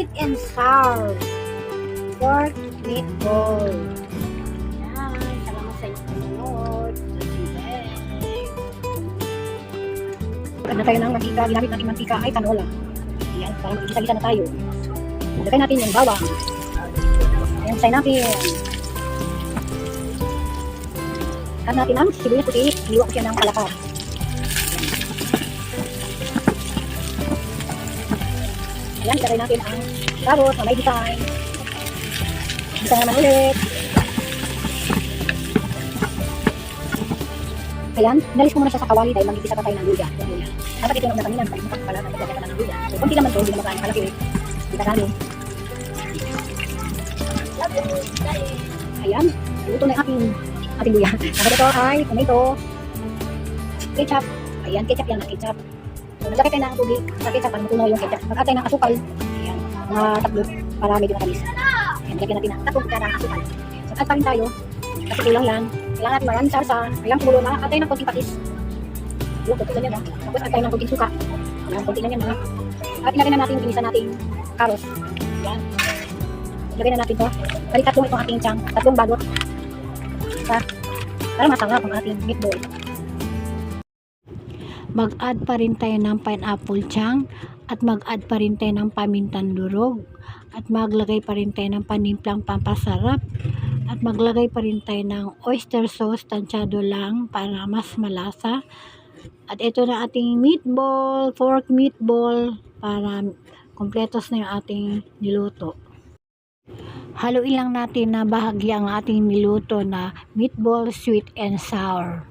sweet and sour pork meatball. Yan, salamat sa inyong panonood. Ano tayo ng mantika, ginamit natin mantika ay canola. Yan, para mag-isa-isa na tayo. Lagay natin yung bawang. Ayan, say natin. Cut natin ang sibuyas puti. Iliwa ko siya ng kalapad. Ayan, ilagay natin ang carrot na may design. Isa naman ulit. Ayan, nalis ko muna siya sa kawali dahil magigisa pa tayo ng luya. Dapat ito na kanina, kalimutan pala natin lagyan pa ng luya. So, kunti naman ito, hindi naman kain kalaki. Hindi ka dami. Ayan, luto na yung ating luya. Dapat ito ay tomato, ketchup. Ayan, ketchup yan, ketchup. So, naglagay tayo ng tubig sa ketchup para matunaw yung ketchup. Mag-add tayo ng asukal. Ayan, mga tatlo para medyo matamis. Ayan, lagyan natin ng tatlong kutsara ng asukal. So, add pa rin tayo. Kasi kulang yan. Kailangan natin maraming sarsa. Kailangan kumulo na. Add tayo ng konting patis. Yung konti lang yan, ha. Tapos add tayo ng konting suka. Ayan, konti lang yan, ha. At ilagay na natin yung inisa nating karos. Ayan. Ilagay na natin ito. Balik tatlong itong ating tiyang. Tatlong balot. Para masarap ang ating meatball. Mag-add pa rin tayo ng pineapple chang at mag-add pa rin tayo ng pamintang durog at maglagay pa rin tayo ng panimplang pampasarap at maglagay pa rin tayo ng oyster sauce, tansyado lang para mas malasa. At ito na ating meatball, pork meatball para kompletos na yung ating niluto. Haluin lang natin na bahagi ang ating niluto na meatball sweet and sour.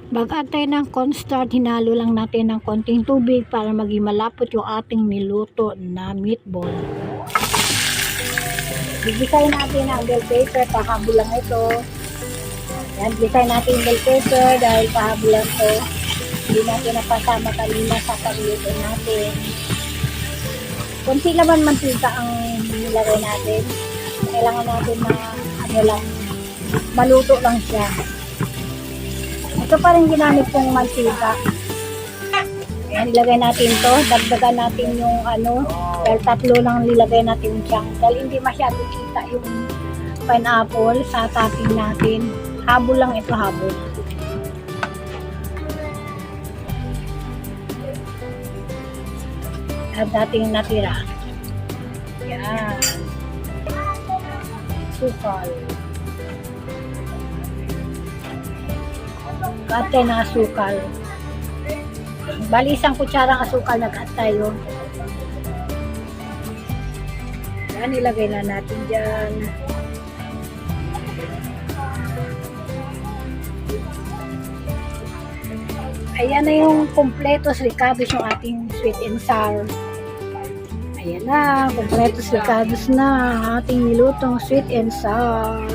Mag-add tayo ng cornstarch, hinalo lang natin ng konting tubig para maging malapot yung ating niluto na meatball. Gigisahin natin ang bell pepper, pahabol lang ito. Yan, gigisahin natin yung bell pepper dahil pahabol lang ito. Hindi natin napasama kanina sa pagluluto natin. Kunti naman mantika ang nilagay natin. Kailangan natin na ano lang, maluto lang siya. Ito pa rin ginamit kong mantika. Ayan, ilagay natin to. Dagdagan natin yung ano. Dahil tatlo lang nilagay natin yung chunk. Dahil hindi masyado kita yung pineapple sa topping natin. Habol lang ito, habol. At dating natira. Ayan. Sukal. Cut tayo ng asukal. Bali, isang kutsarang asukal nag-cut tayo. Yan, ilagay na natin dyan. Ayan na yung completos ricados yung ating sweet and sour. Ayan na, completos ricados na ating nilutong sweet and sour.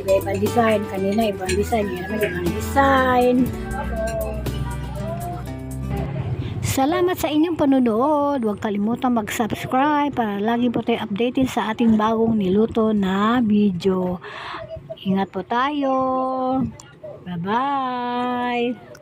Iba-ibang design. Kanina ibang design. Yan naman ibang design. Salamat sa inyong panunood. Huwag kalimutang mag-subscribe para lagi po tayo updated sa ating bagong niluto na video. Ingat po tayo. Bye-bye.